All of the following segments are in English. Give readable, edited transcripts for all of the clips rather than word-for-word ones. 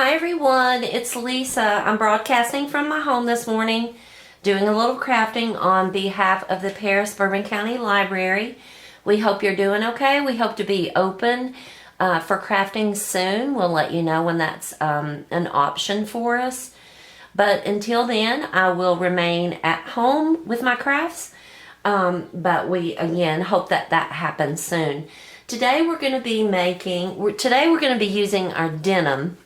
Hi everyone, it's Lisa. I'm broadcasting from my home this morning, doing a little crafting on behalf of the Paris Bourbon County Library. We hope you're doing okay. We hope to be open for crafting soon. We'll let you know when that's an option for us. But until then, I will remain at home with my crafts. But we, again, hope that happens soon. Today we're going to be using our denim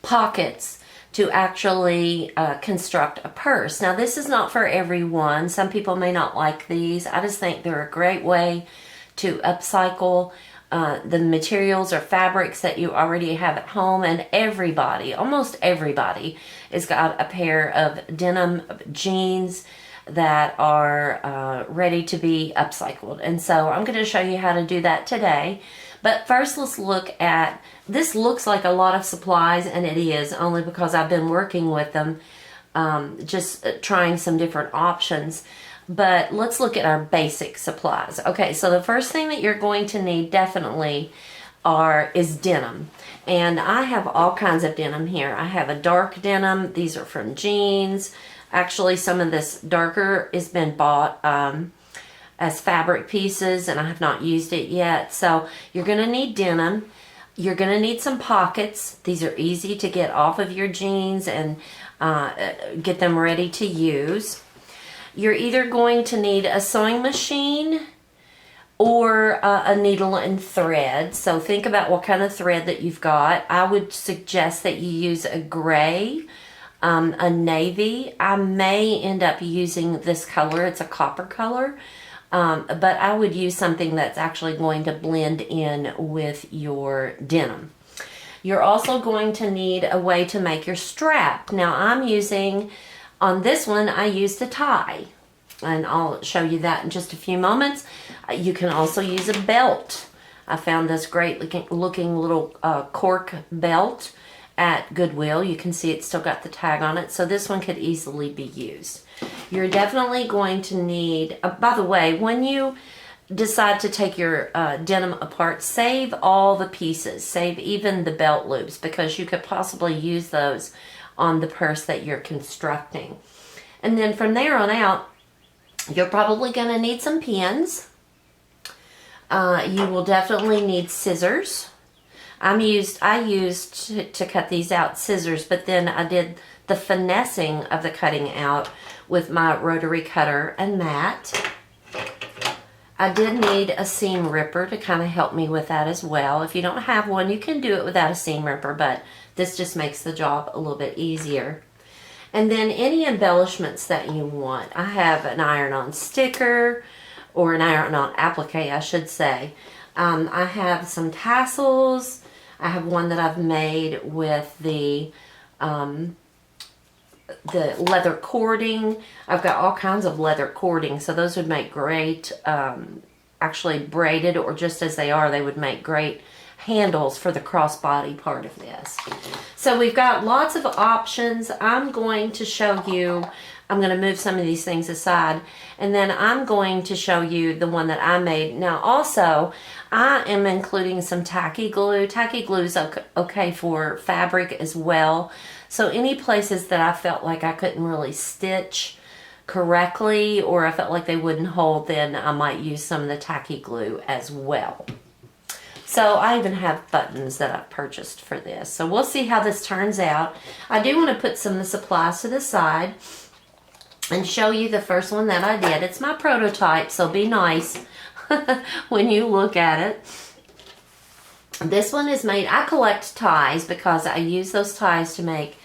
pockets to actually construct a purse. Now this is not for everyone. Some people may not like these. I just think they're a great way to upcycle the materials or fabrics that you already have at home, and everybody, almost everybody, has got a pair of denim jeans that are ready to be upcycled. And so I'm going to show you how to do that today. But first, let's look at, this looks like a lot of supplies, and it is, only because I've been working with them, just trying some different options. But let's look at our basic supplies. Okay, so the first thing that you're going to need definitely is denim. And I have all kinds of denim here. I have a dark denim. These are from jeans. Actually, some of this darker has been bought as fabric pieces, and I have not used it yet. So you're going to need denim. You're going to need some pockets. These are easy to get off of your jeans and get them ready to use. You're either going to need a sewing machine or a needle and thread. So think about what kind of thread that you've got. I would suggest that you use a gray, a navy. I may end up using this color. It's a copper color. But I would use something that's actually going to blend in with your denim. You're also going to need a way to make your strap. Now I'm using, on this one, I used a tie. And I'll show you that in just a few moments. You can also use a belt. I found this great looking little cork belt at Goodwill. You can see it's still got the tag on it. So this one could easily be used. You're definitely going to need, by the way, when you decide to take your denim apart, save all the pieces, save even the belt loops, because you could possibly use those on the purse that you're constructing. And then from there on out, you're probably going to need some pins. You will definitely need scissors. I used to cut these out scissors, but then I did the finessing of the cutting out with my rotary cutter and mat. I did need a seam ripper to kind of help me with that as well. If you don't have one, you can do it without a seam ripper, but this just makes the job a little bit easier. And then any embellishments that you want. I have an iron-on sticker, or an iron-on applique, I should say. I have some tassels. I have one that I've made with the leather cording. I've got all kinds of leather cording, so those would make great, actually braided or just as they are, they would make great handles for the crossbody part of this. So we've got lots of options. I'm going to show you, I'm going to move some of these things aside, and then I'm going to show you the one that I made. Now also, I am including some tacky glue. Tacky glue is okay for fabric as well. So any places that I felt like I couldn't really stitch correctly, or I felt like they wouldn't hold, then I might use some of the tacky glue as well. So I even have buttons that I've purchased for this. So we'll see how this turns out. I do want to put some of the supplies to the side and show you the first one that I did. It's my prototype, so be nice when you look at it. This one is made, I collect ties because I use those ties to make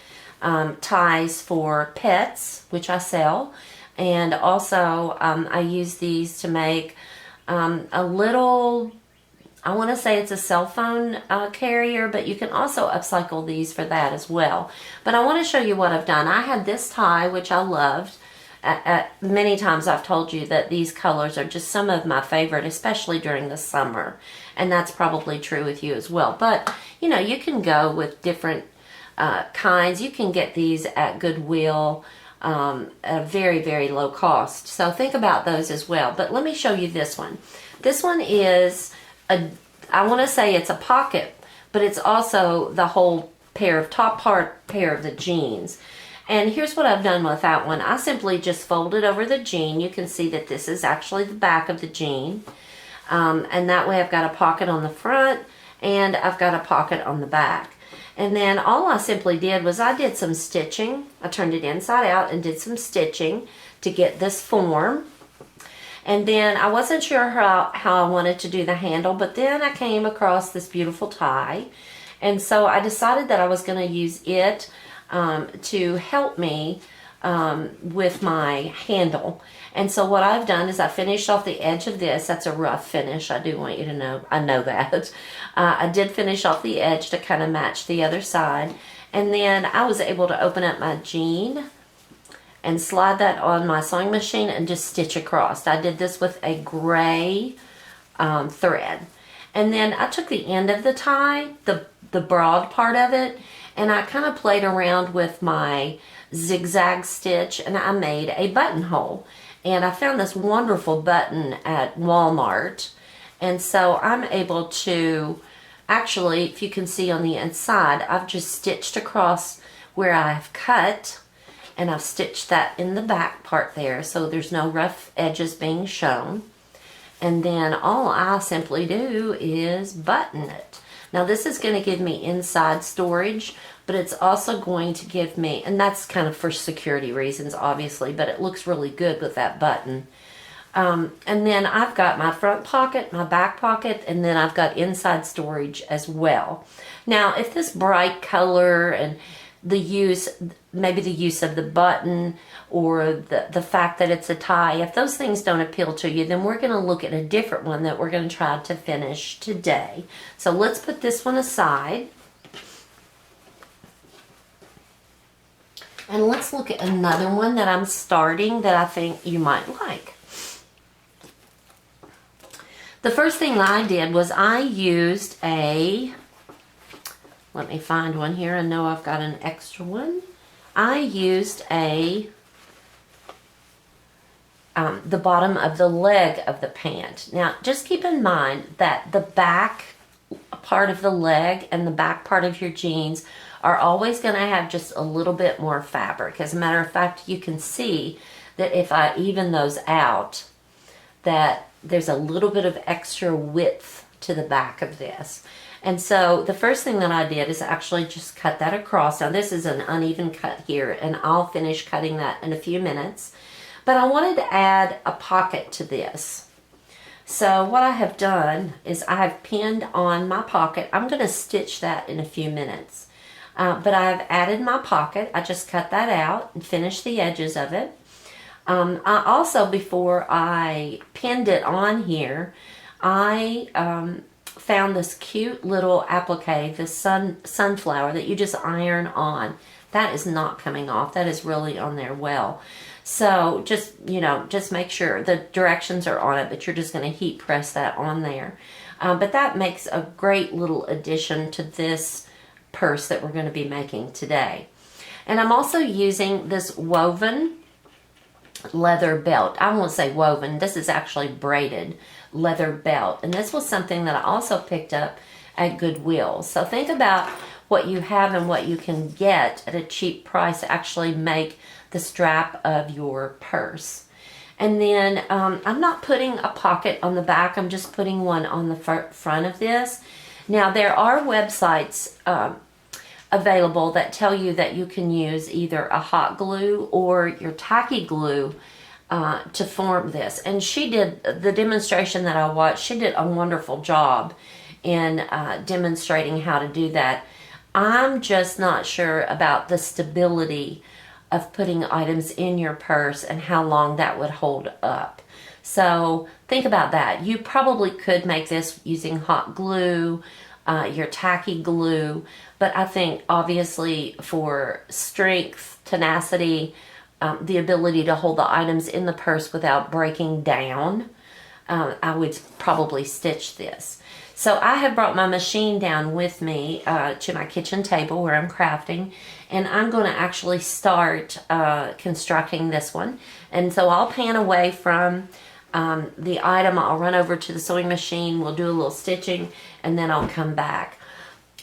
ties for pets, which I sell. And also I use these to make a little, I want to say it's a cell phone carrier, but you can also upcycle these for that as well. But I want to show you what I've done. I had this tie, which I loved. Many times I've told you that these colors are just some of my favorite, especially during the summer. And that's probably true with you as well. But, you know, you can go with different kinds. You can get these at Goodwill at a very, very low cost. So think about those as well. But let me show you this one. This one is, I want to say it's a pocket, but it's also the whole top pair of the jeans. And here's what I've done with that one. I simply just folded over the jean. You can see that this is actually the back of the jean. And that way I've got a pocket on the front and I've got a pocket on the back. And then all I simply did was I did some stitching. I turned it inside out and did some stitching to get this form. And then I wasn't sure how I wanted to do the handle, but then I came across this beautiful tie. And so I decided that I was going to use it to help me with my handle. And so what I've done is I finished off the edge of this. That's a rough finish. I do want you to know. I know that. I did finish off the edge to kind of match the other side. And then I was able to open up my jean and slide that on my sewing machine and just stitch across. I did this with a gray thread. And then I took the end of the tie, the broad part of it, and I kind of played around with my zigzag stitch and I made a buttonhole. And I found this wonderful button at Walmart. And so I'm able to, actually, if you can see on the inside, I've just stitched across where I've cut. And I've stitched that in the back part there, so there's no rough edges being shown. And then all I simply do is button it. Now this is going to give me inside storage, but it's also going to give me, and that's kind of for security reasons obviously, but it looks really good with that button. And then I've got my front pocket, my back pocket, and then I've got inside storage as well. Now if this bright color and maybe the use of the button or the fact that it's a tie, if those things don't appeal to you, then we're going to look at a different one that we're going to try to finish today. So let's put this one aside. And let's look at another one that I'm starting that I think you might like. The first thing I did was I used let me find one here. I know I've got an extra one. I used the bottom of the leg of the pant. Now, just keep in mind that the back part of the leg and the back part of your jeans are always going to have just a little bit more fabric. As a matter of fact, you can see that if I even those out, that there's a little bit of extra width to the back of this. And so the first thing that I did is actually just cut that across. Now this is an uneven cut here, and I'll finish cutting that in a few minutes. But I wanted to add a pocket to this. So what I have done is I have pinned on my pocket. I'm going to stitch that in a few minutes. But I've added my pocket. I just cut that out and finished the edges of it. I also, before I pinned it on here, I found this cute little applique, this sunflower that you just iron on. That is not coming off. That is really on there well. So just, just make sure the directions are on it, but you're just going to heat press that on there. But that makes a great little addition to this purse that we're going to be making today. And I'm also using this woven leather belt. I won't say woven. This is actually braided leather belt. And this was something that I also picked up at Goodwill. So think about what you have and what you can get at a cheap price to actually make the strap of your purse. And then I'm not putting a pocket on the back. I'm just putting one on the front of this. Now there are websites available that tell you that you can use either a hot glue or your tacky glue to form this. And she did, the demonstration that I watched, she did a wonderful job in demonstrating how to do that. I'm just not sure about the stability of putting items in your purse and how long that would hold up. So think about that. You probably could make this using hot glue, your tacky glue, but I think obviously for strength, tenacity, the ability to hold the items in the purse without breaking down, I would probably stitch this. So I have brought my machine down with me to my kitchen table where I'm crafting, and I'm going to actually start constructing this one. And so I'll pan away from the item. I'll run over to the sewing machine. We'll do a little stitching, and then I'll come back.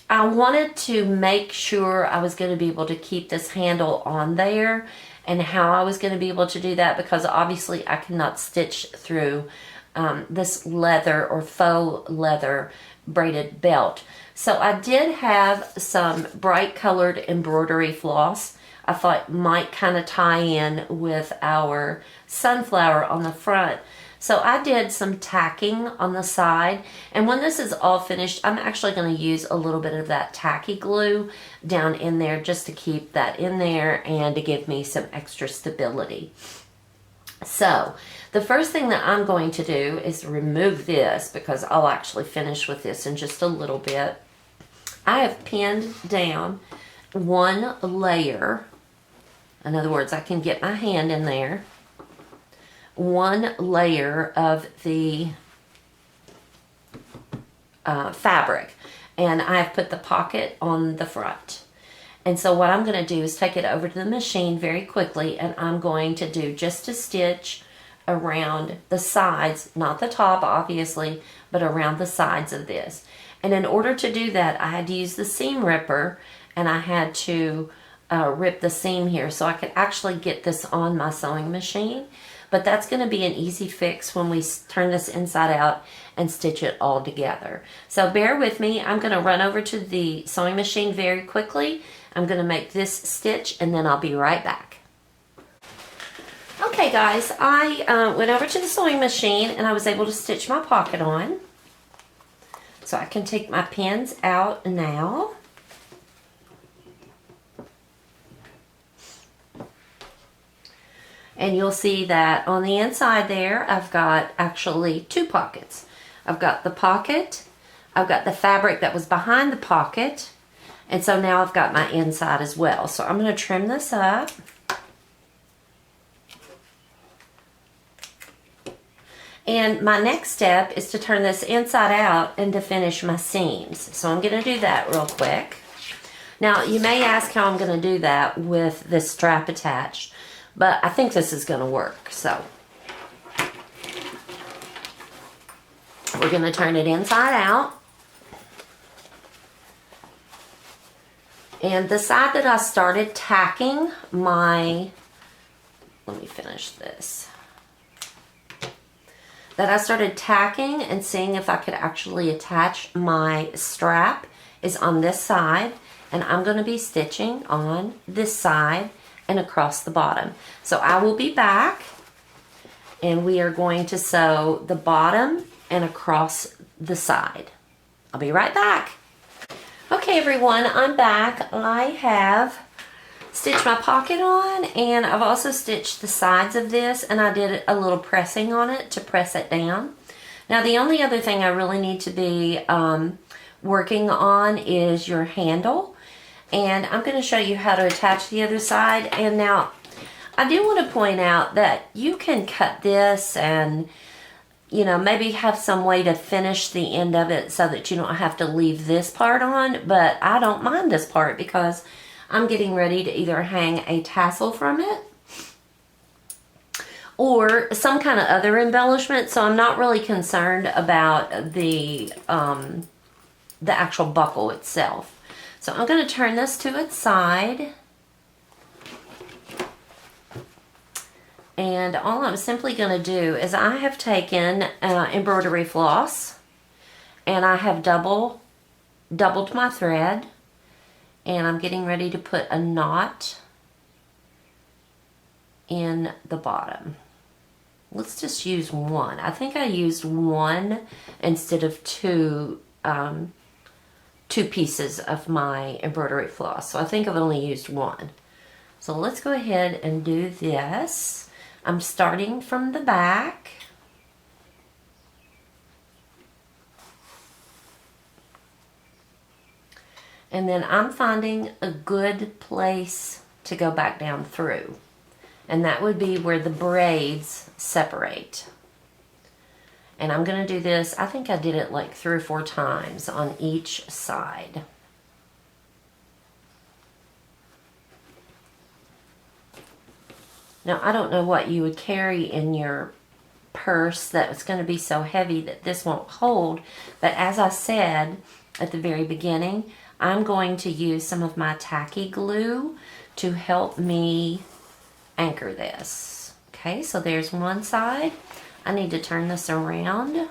I wanted to make sure I was going to be able to keep this handle on there, and how I was going to be able to do that, because obviously I cannot stitch through this leather or faux leather braided belt. So I did have some bright colored embroidery floss I thought might kind of tie in with our sunflower on the front. So I did some tacking on the side, and when this is all finished, I'm actually going to use a little bit of that tacky glue down in there just to keep that in there and to give me some extra stability. So the first thing that I'm going to do is remove this, because I'll actually finish with this in just a little bit. I have pinned down one layer. In other words, I can get my hand in there. One layer of the fabric, and I've put the pocket on the front. And so what I'm going to do is take it over to the machine very quickly, and I'm going to do just a stitch around the sides, not the top obviously, but around the sides of this. And in order to do that, I had to use the seam ripper, and I had to rip the seam here so I could actually get this on my sewing machine. But that's going to be an easy fix when we turn this inside out and stitch it all together. So bear with me. I'm going to run over to the sewing machine very quickly. I'm going to make this stitch, and then I'll be right back. Okay guys, I went over to the sewing machine, and I was able to stitch my pocket on. So I can take my pins out now. And you'll see that on the inside there, I've got actually two pockets. I've got the pocket, I've got the fabric that was behind the pocket, and so now I've got my inside as well. So I'm going to trim this up. And my next step is to turn this inside out and to finish my seams. So I'm going to do that real quick. Now, you may ask how I'm going to do that with this strap attached, but I think this is going to work. So we're going to turn it inside out. And the side that I started tacking my, let me finish this, that I started tacking and seeing if I could actually attach my strap is on this side, and I'm going to be stitching on this side and across the bottom. So I will be back, and we are going to sew the bottom and across the side. I'll be right back. Okay everyone, I'm back. I have stitched my pocket on, and I've also stitched the sides of this, and I did a little pressing on it to press it down. Now the only other thing I really need to be working on is your handle, and I'm going to show you how to attach the other side. And now I do want to point out that you can cut this and, you know, maybe have some way to finish the end of it so that you don't have to leave this part on, but I don't mind this part because I'm getting ready to either hang a tassel from it or some kind of other embellishment, so I'm not really concerned about the actual buckle itself. So I'm going to turn this to its side, and all I'm simply going to do is I have taken embroidery floss, and I have doubled my thread, and I'm getting ready to put a knot in the bottom. Let's just use one. I think I used one instead of two pieces of my embroidery floss. So I think I've only used one. So let's go ahead and do this. I'm starting from the back. And then I'm finding a good place to go back down through. And that would be where the braids separate. And I'm going to do this, I think I did it like 3 or 4 times on each side. Now, I don't know what you would carry in your purse that's going to be so heavy that this won't hold. But as I said at the very beginning, I'm going to use some of my tacky glue to help me anchor this. Okay, so there's one side. I need to turn this around.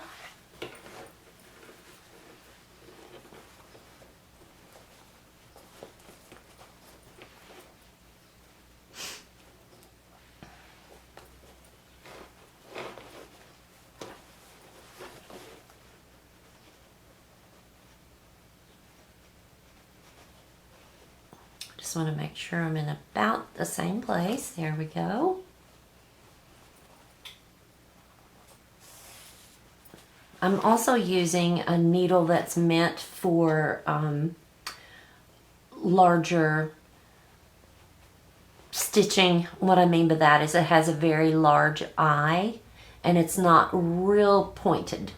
Just want to make sure I'm in about the same place. There we go. I'm also using a needle that's meant for larger stitching. What I mean by that is it has a very large eye and it's not real pointed,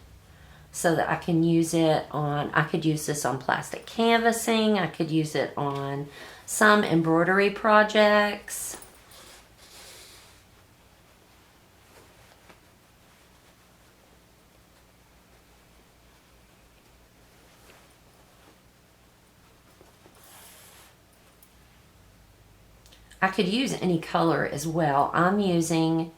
so that I can use it on, I could use this on plastic canvassing, I could use it on some embroidery projects. I could use any color as well. I'm using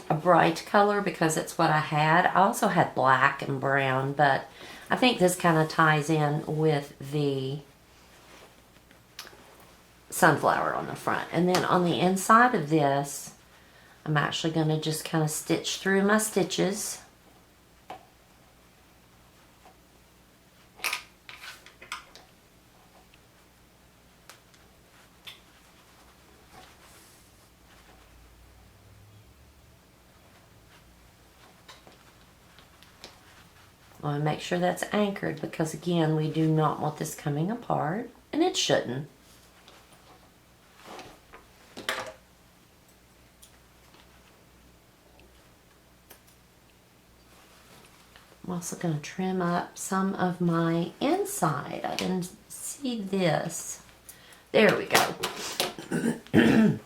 a bright color because it's what I had. I also had black and brown, but I think this kind of ties in with the sunflower on the front. And then on the inside of this, I'm actually going to just kind of stitch through my stitches. I want to make sure that's anchored because, again, we do not want this coming apart, and it shouldn't. I'm also going to trim up some of my inside. I didn't see this. There we go.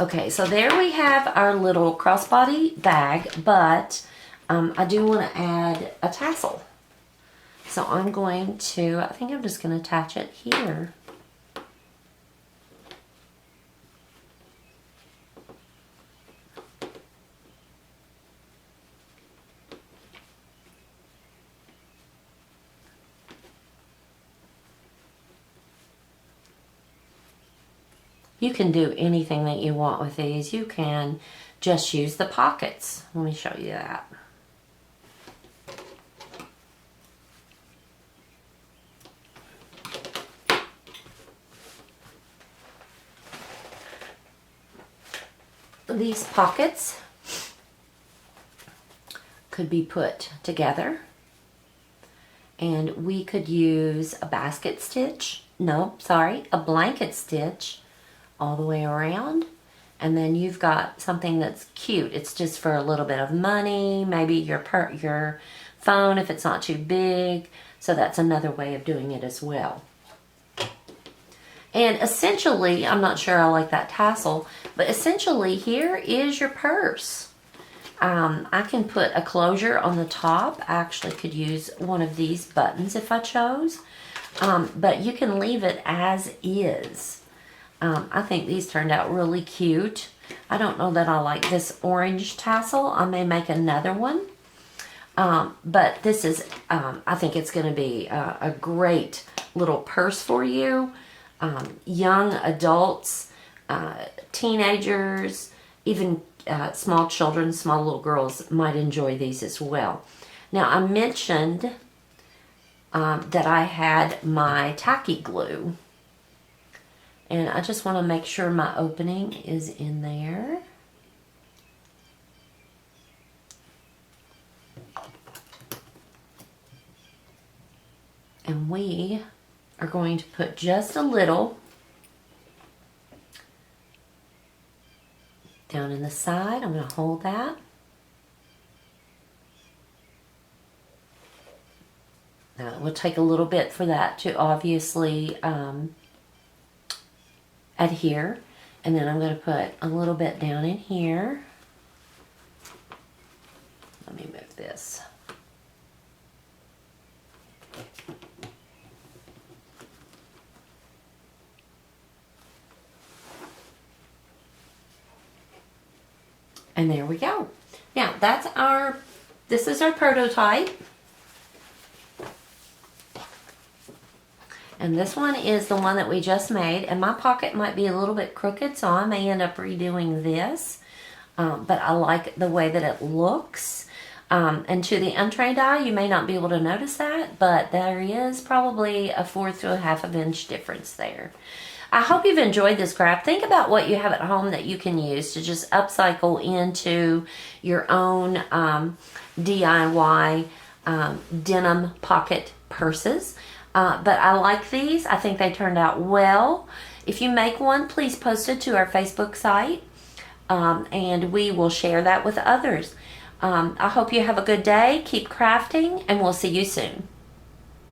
Okay, so there we have our little crossbody bag, but I do want to add a tassel. So I'm going to, I think I'm just going to attach it here. You can do anything that you want with these. You can just use the pockets. Let me show you that. These pockets could be put together, and we could use a basket stitch. No, sorry, a blanket stitch all the way around, and then you've got something that's cute. It's just for a little bit of money, maybe your phone if it's not too big. So that's another way of doing it as well. And essentially, I'm not sure I like that tassel, but essentially here is your purse. I can put a closure on the top. I actually could use one of these buttons if I chose, but you can leave it as is. I think these turned out really cute. I don't know that I like this orange tassel. I may make another one. But this is, I think it's going to be a great little purse for you. Young adults, teenagers, even small children, small little girls might enjoy these as well. Now, I mentioned that I had my tacky glue. And I just want to make sure my opening is in there. And we are going to put just a little down in the side. I'm going to hold that. Now it will take a little bit for that to obviously adhere, and then I'm going to put a little bit down in here. Let me move this. And there we go. Now this is our prototype. And this one is the one that we just made. And my pocket might be a little bit crooked, so I may end up redoing this. But I like the way that it looks. And to the untrained eye, you may not be able to notice that, but there is probably a 1/4 to a 1/2 inch difference there. I hope you've enjoyed this craft. Think about what you have at home that you can use to just upcycle into your own DIY denim pocket purses. But I like these. I think they turned out well. If you make one, please post it to our Facebook site, and we will share that with others. I hope you have a good day. Keep crafting, and we'll see you soon.